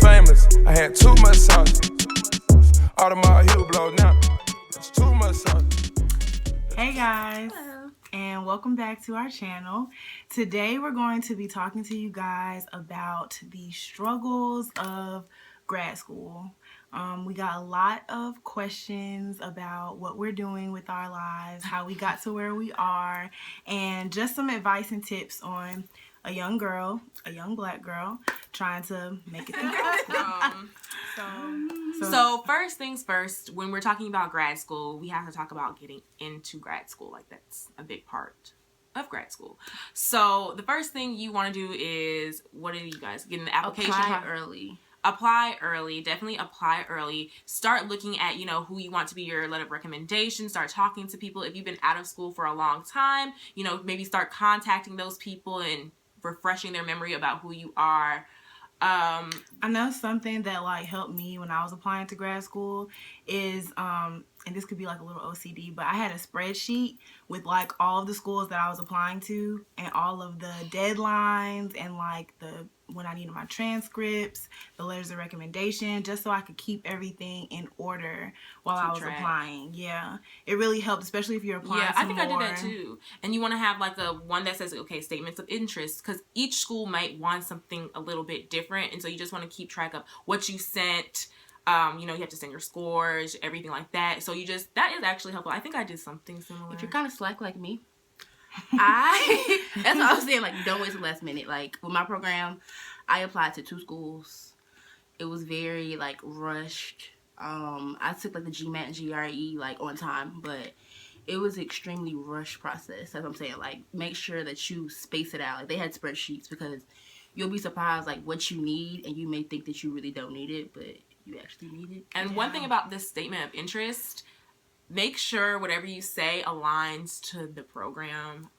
famous. I had too much sauce. All the mall heel blow now. It's too much sauce. Hey guys. Hello. And welcome back to our channel. Today we're going to be talking to you guys about the struggles of grad school. We got a lot of questions about what we're doing with our lives, how we got to where we are, and just some advice and tips on a young girl, a young black girl, trying to make it through grad school. So first things first, when we're talking about grad school, we have to talk about getting into grad school. Like, that's a big part of grad school. So the first thing you want to do is, what are you guys getting the application? Apply early. Definitely apply early. Start looking at, who you want to be your letter of recommendation. Start talking to people. If you've been out of school for a long time, maybe start contacting those people and refreshing their memory about who you are. I know something that helped me when I was applying to grad school is and this could be a little OCD, but I had a spreadsheet with all of the schools that I was applying to and all of the deadlines and when I needed my transcripts, the letters of recommendation, just so I could keep everything in order while I was applying. Yeah, it really helped, especially if you're applying. Yeah, I think I did that too. And you want to have a one that says, okay, statements of interest, because each school might want something a little bit different, and so you just want to keep track of what you sent. You have to send your scores, everything like that. So that is actually helpful. I think I did something similar. If you're kind of slack like me, that's what I was saying. Don't wait till the last minute. With my program, I applied to 2 schools. It was very rushed. I took the GMAT and GRE on time, but it was an extremely rushed process. That's what I'm saying. Make sure that you space it out. They had spreadsheets, because you'll be surprised what you need, and you may think that you really don't need it, but you actually need it. And one thing about this statement of interest, make sure whatever you say aligns to the program.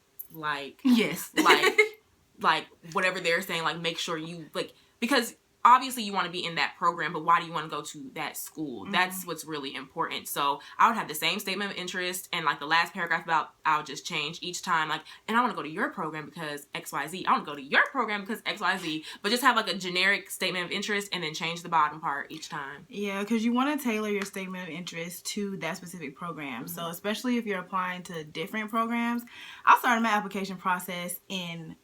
Yes. Whatever they're saying, make sure you, because obviously you want to be in that program, but why do you want to go to that school? Mm-hmm. That's what's really important. So I would have the same statement of interest, and the last paragraph I would just change each time, and I want to go to your program because XYZ. I want to go to your program because XYZ. But just have a generic statement of interest and then change the bottom part each time. Yeah, because you want to tailor your statement of interest to that specific program. Mm-hmm. So especially if you're applying to different programs, I started my application process in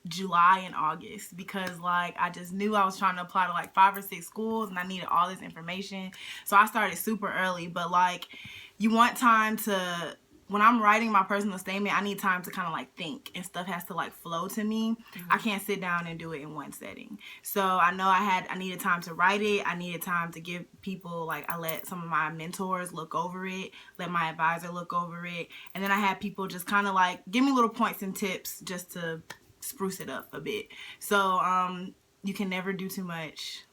July and August, because I just knew I was trying to apply to 5 or 6 schools, and I needed all this information. So I started super early, but you want time to, when I'm writing my personal statement, I need time to kind of think, and stuff has to flow to me. Mm-hmm. I can't sit down and do it in one setting. So I know I needed time to write it. I needed time to give people, I let some of my mentors look over it, let my advisor look over it, and then I had people just kind of give me little points and tips just to spruce it up a bit. So you can never do too much.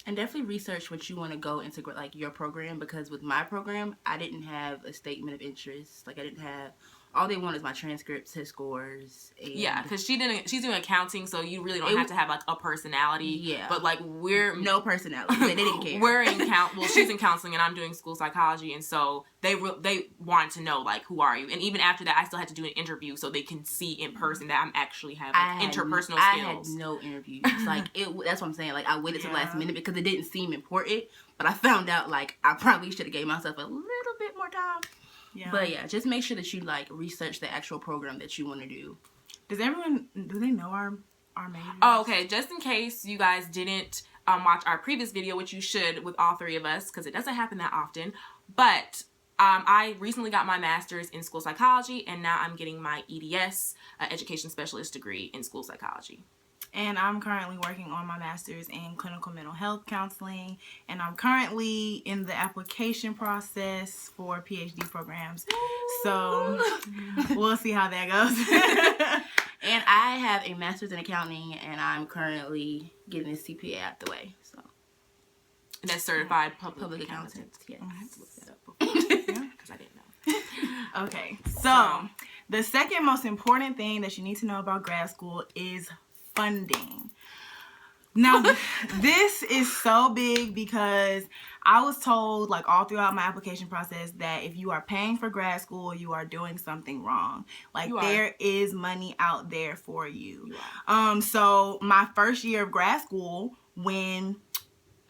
And definitely research what you want to go into your program, because with my program, I didn't have a statement of interest. I didn't have, all they want is my transcripts, his scores. And yeah, because she's doing accounting, so you really don't have to have a personality. Yeah. But we're no personality. They didn't care. We're in she's in counseling and I'm doing school psychology, and so they wanted to know who are you. And even after that, I still had to do an interview so they can see in person that I'm actually have interpersonal skills. I had no interviews. That's what I'm saying. I waited till the last minute because it didn't seem important, but I found out I probably should have gave myself a little bit more time. Yeah. But yeah, just make sure that you research the actual program that you want to do. Do they know our majors? Oh, okay. Just in case you guys didn't watch our previous video, which you should with all 3 of us, because it doesn't happen that often. But I recently got my master's in school psychology, and now I'm getting my EDS, education specialist degree in school psychology. And I'm currently working on my master's in clinical mental health counseling. And I'm currently in the application process for PhD programs. So we'll see how that goes. And I have a master's in accounting, and I'm currently getting a CPA out the way. So. And that's certified public accountant. Yes. I have to look that up before, because I didn't know. Okay. So the second most important thing that you need to know about grad school is funding. Now, this is so big because I was told, like, all throughout my application process that if you are paying for grad school, you are doing something wrong. Like, there is money out there for you. So my first year of grad school, when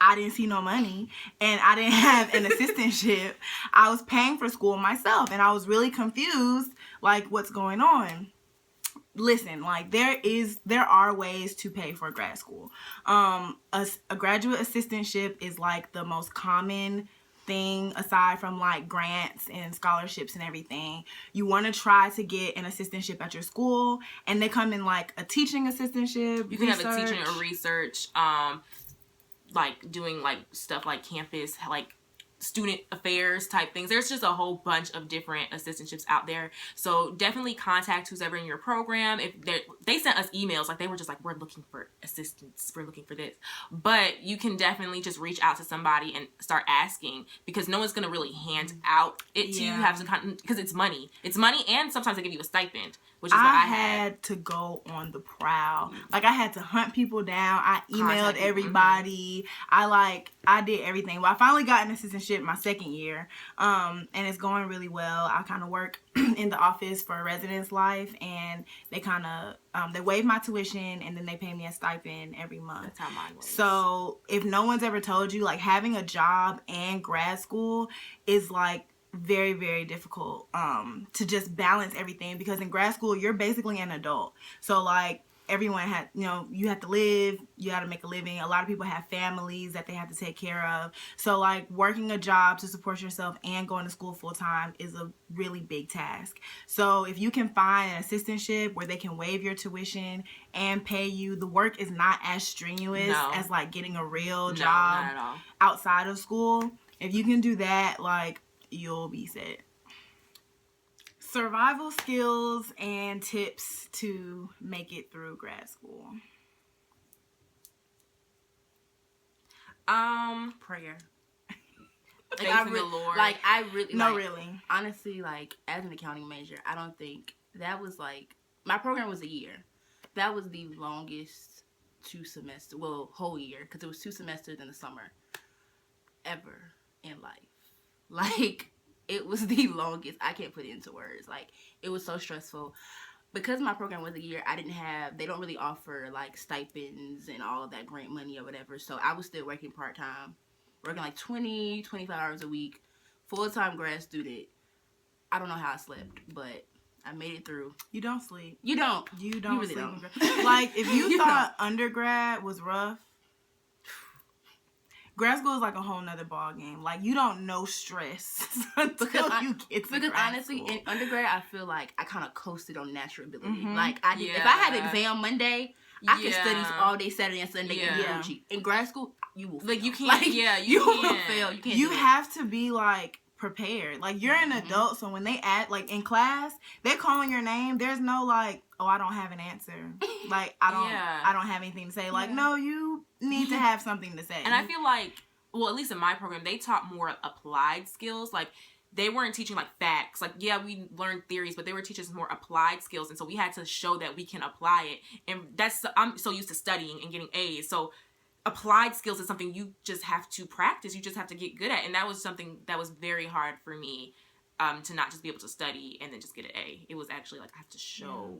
I didn't see no money and I didn't have an assistantship, I was paying for school myself, and I was really confused, like, what's going on? Listen, like, there are ways to pay for grad school. A graduate assistantship is like the most common thing aside from like grants and scholarships and everything. You want to try to get an assistantship at your school, and they come in like a teaching assistantship. You can have a teaching or research, like doing like stuff like campus, like student affairs type things. There's just a whole bunch of different assistantships out there. So definitely contact who's ever in your program. If they sent us emails, like they were just like, we're looking for assistance, we're looking for this. But you can definitely just reach out to somebody and start asking, because no one's going to really hand out it to you. You have to, because it's money. It's money, and sometimes they give you a stipend, which is what I had to go on the prowl. Like, I had to hunt people down. I emailed everybody. I did everything. Well, I finally got an assistantship my second year, and it's going really well. I kind of work in the office for residence life, and they kind of they waive my tuition, and then they pay me a stipend every month. That's how mine was. So if no one's ever told you, like, having a job and grad school is like very, very difficult to just balance everything, because in grad school you're basically an adult. So like, everyone had, you have to live, you got to make a living. A lot of people have families that they have to take care of. So like, working a job to support yourself and going to school full time is a really big task. So if you can find an assistantship where they can waive your tuition and pay you, the work is not as strenuous as like getting a real job not at all. Outside of school. If you can do that, like, you'll be set. Survival skills and tips to make it through grad school. Prayer. Faith in the Lord. Like, I really, no, like, really. Honestly, like, as an accounting major, I don't think that was like, my program was a year. That was the longest whole year, because it was 2 semesters in the summer ever in life. Like, it was the longest. I can't put it into words. Like, it was so stressful. Because my program was a year, they don't really offer, like, stipends and all of that grant money or whatever. So I was still working part-time, working like 20, 25 hours a week, full-time grad student. I don't know how I slept, but I made it through. You don't sleep. You don't. You don't really sleep. don't. Like, if you thought undergrad was rough, grad school is like a whole nother ball game. Like, you don't know stress until you get to because grad honestly, school. in undergrad, I feel like I kind of coasted on natural ability. Mm-hmm. Like, I did. If I had an exam Monday, I could study all day Saturday and Sunday and be Gucci. In grad school, you will fail. Like, you can't. Like, you will fail. You can't. You have to be like prepared. Like, you're an adult, so when they act like in class, they're calling your name. There's no like, oh, I don't have an answer. Like, I don't have anything to say. Like, no, you need to have something to say. And I feel like, well, at least in my program, they taught more applied skills. Like, they weren't teaching like facts. Like, yeah, we learned theories, but they were teaching us more applied skills. And so we had to show that we can apply it. And I'm so used to studying and getting A's. So applied skills is something you just have to practice. You just have to get good at. And that was something that was very hard for me, to not just be able to study and then just get an A. It was actually like, I have to show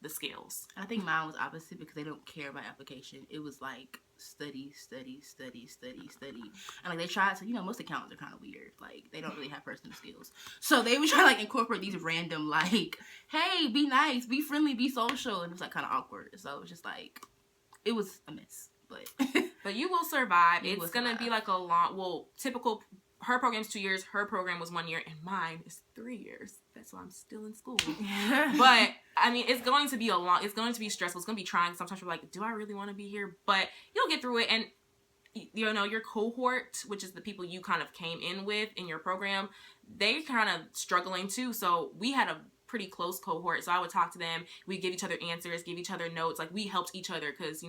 the skills. I think mine was opposite, because they don't care about application. It was like study. And like, they tried to, most accountants are kind of weird. Like, they don't really have personal skills. So they would try to like incorporate these random, like, hey, be nice, be friendly, be social. And it was like kind of awkward. So it was just like, it was a mess. But you will survive. It's going to be like typical. Her program's 2 years. Her program was 1 year. And mine is 3 years. That's why I'm still in school. But, I mean, it's going to be it's going to be stressful. It's going to be trying. Sometimes you're like, do I really want to be here? But you'll get through it. And, your cohort, which is the people you kind of came in with in your program, they kind of struggling too. So we had a pretty close cohort. So I would talk to them. We give each other answers, give each other notes. Like, we helped each other because,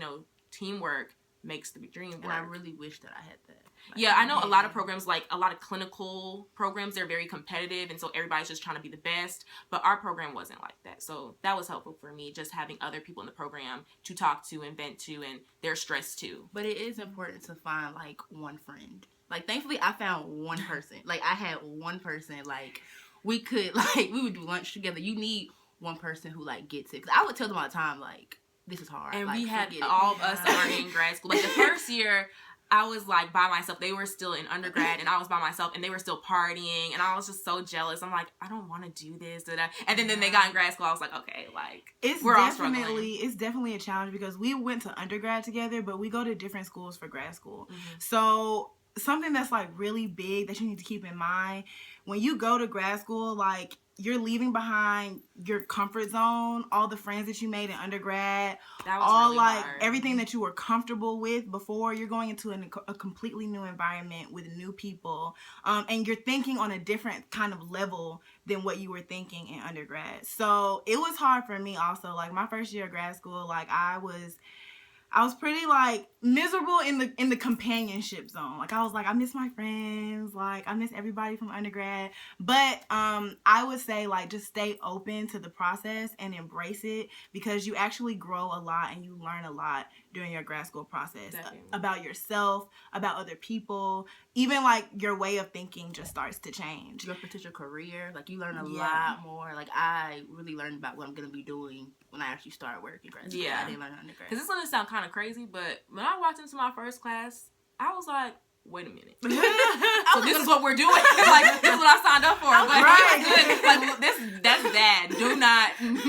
teamwork makes the dream work. And I really wish that I had that. Like, yeah, I know a lot of programs, like a lot of clinical programs, they're very competitive, and so everybody's just trying to be the best. But our program wasn't like that, so that was helpful for me, just having other people in the program to talk to and vent to, and they're stressed too. But it is important to find like one friend. Like, thankfully, I found one person. Like, I had one person. Like, we would do lunch together. You need one person who like gets it. Because I would tell them all the time, like, this is hard. And like, we had all of us are in grad school. Like, the first year, I was, like, by myself. They were still in undergrad, and I was by myself, and they were still partying, and I was just so jealous. I'm like, I don't want to do this. And then they got in grad school. I was like, okay, like, we're all struggling. It's definitely a challenge because we went to undergrad together, but we go to different schools for grad school. Mm-hmm. So something that's, like, really big that you need to keep in mind, when you go to grad school, like, you're leaving behind your comfort zone, all the friends that you made in undergrad, that was really like hard. Everything that you were comfortable with before. You're going into a completely new environment with new people, and you're thinking on a different kind of level than what you were thinking in undergrad. So it was hard for me also. Like, my first year of grad school, like, I was pretty, like, miserable in the companionship zone. Like, I was like, I miss my friends. Like, I miss everybody from undergrad. But I would say, like, just stay open to the process and embrace it, because you actually grow a lot and you learn a lot during your grad school process. About yourself, about other people. Even, like, your way of thinking just starts to change. Your potential career. Like, you learn a lot more. Like, I really learned about what I'm going to be doing when I actually start working grad school. Yeah. I didn't learn undergrad. Because it's going to sound kind of crazy, but when I walked into my first class, I was like, wait a minute. So this is what we're doing? Like, this is what I signed up for. But right. Like, that's bad. Do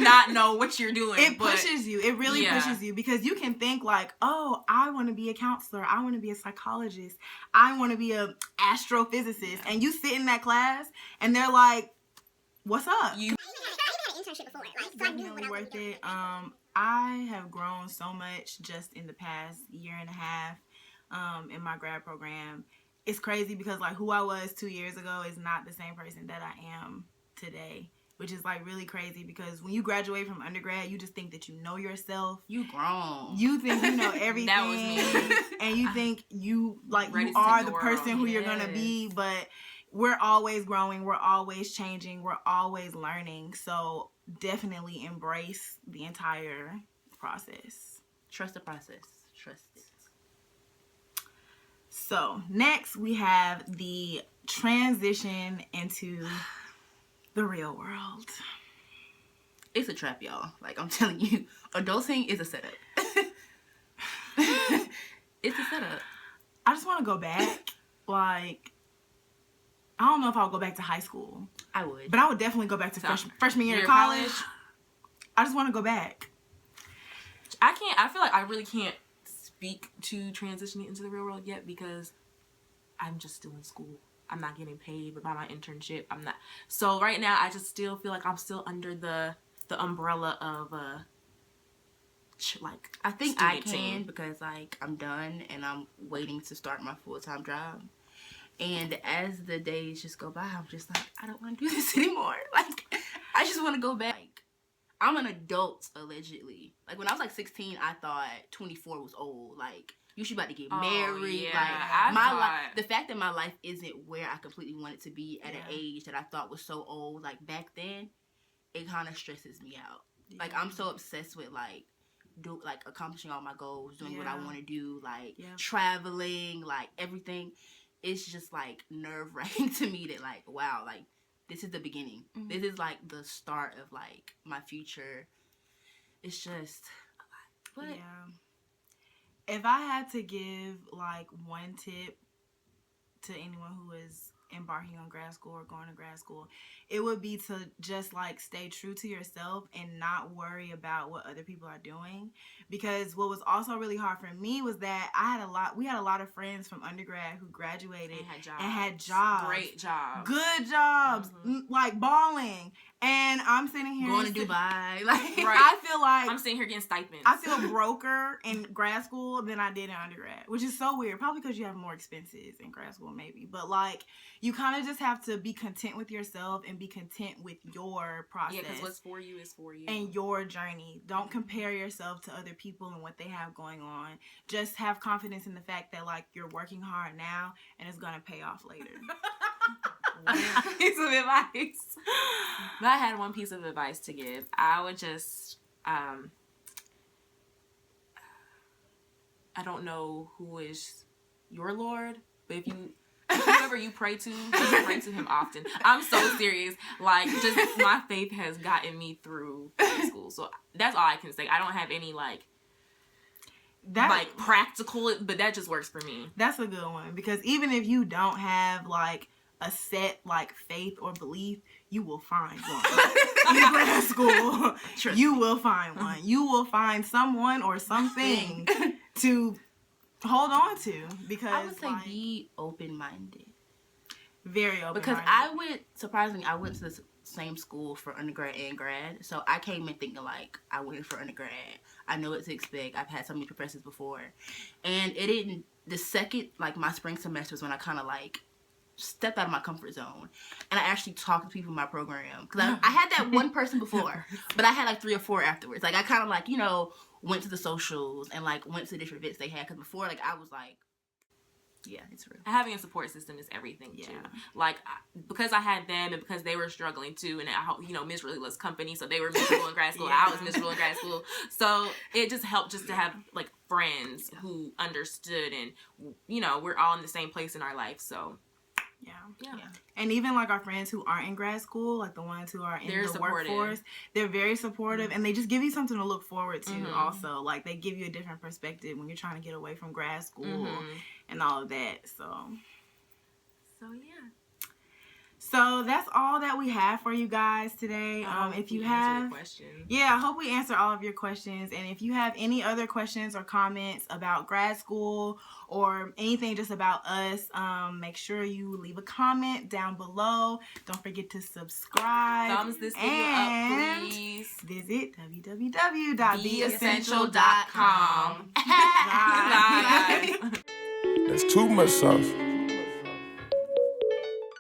not know what you're doing. It pushes you. It really pushes you, because you can think like, oh, I want to be a counselor. I want to be a psychologist. I want to be an astrophysicist. And you sit in that class and they're like, what's up? You had an internship before. Like, so I knew what I was worth it. I have grown so much just in the past year and a half in my grad program. It's crazy because, like, who I was 2 years ago is not the same person that I am today, which is, like, really crazy, because when you graduate from undergrad, you just think that you know yourself. You grown. You think you know everything. That was me. And you think you are the person who you're going to be, but we're always growing. We're always changing. We're always learning. So definitely embrace the entire process. Trust the process. Trust it. So next we have the transition into the real world. It's a trap, y'all. Like, I'm telling you, adulting is a setup. It's a setup. I just want to go back. Like, I don't know if I'll go back to high school. I would. But I would definitely go back to freshman year of college. I just want to go back. I feel like I really can't speak to transitioning into the real world yet, because I'm just still in school. I'm not getting paid by my internship. I'm not. So right now, I just still feel like I'm still under the umbrella of like, I think I can, because, like, I'm done and I'm waiting to start my full-time job. And as the days just go by, I'm just like, I don't want to do this anymore. Like, I just want to go back. Like, I'm an adult, allegedly. Like, when I was, like, 16, I thought 24 was old. Like, you should about to get married. Yeah, like, the fact that my life isn't where I completely want it to be at an age that I thought was so old, like, back then, it kind of stresses me out. Yeah. Like, I'm so obsessed with, like, accomplishing all my goals, doing what I want to do, like, traveling, like, everything. It's just, like, nerve-wracking to me that, like, wow, like, this is the beginning. Mm-hmm. This is, like, the start of, like, my future. It's just a lot. But if I had to give, like, one tip to anyone who is embarking on grad school or going to grad school, it would be to just, like, stay true to yourself and not worry about what other people are doing. Because what was also really hard for me was that we had a lot of friends from undergrad who graduated and had jobs. Great jobs. Good jobs. Mm-hmm. Like, balling. And I'm sitting here going to Dubai. Like, I feel like I'm sitting here getting stipends. I feel broker in grad school than I did in undergrad, which is so weird. Probably because you have more expenses in grad school, maybe. But, like, you kind of just have to be content with yourself and be content with your process. Yeah, because what's for you is for you. And your journey. Don't compare yourself to other people and what they have going on. Just have confidence in the fact that, like, you're working hard now and it's going to pay off later. Piece of advice. If I had one piece of advice to give, I would just, I don't know who is your Lord, but if you, whoever you pray to, just pray to him often. I'm so serious. Like, just my faith has gotten me through school. So that's all I can say. I don't have any, like practical, but that just works for me. That's a good one, because even if you don't have, like, a set, like, faith or belief, you will find one. In grad school, you will find one. You will find someone or something to hold on to, because I would say be open-minded. Very open-minded. Because surprisingly, I went to the same school for undergrad and grad, so I came in thinking, like, I went for undergrad. I know what to expect. I've had so many professors before. And it didn't, the second, like, my spring semester was when I kind of, like, stepped out of my comfort zone, and I actually talked to people in my program, because I had that one person before, but I had like 3 or 4 afterwards. Like, I kind of, like, you know, went to the socials and, like, went to different events they had, because before, like, I was like, yeah, it's real. Having a support system is everything too. Like, because I had them, and because they were struggling too, and you know, miserably loves company, so they were miserable in grad school. I was miserable in grad school, so it just helped just to have, like, friends who understood, and, you know, we're all in the same place in our life, so. Yeah. And even, like, our friends who aren't in grad school, like the ones who are in the workforce, they're very supportive, and they just give you something to look forward to also. Like, they give you a different perspective when you're trying to get away from grad school and all of that. So yeah. So that's all that we have for you guys today. If you have, I hope we answer all of your questions. And if you have any other questions or comments about grad school or anything just about us, make sure you leave a comment down below. Don't forget to subscribe. Thumbs this video up, please. Visit www.theessential.com. Bye. That's too much sauce.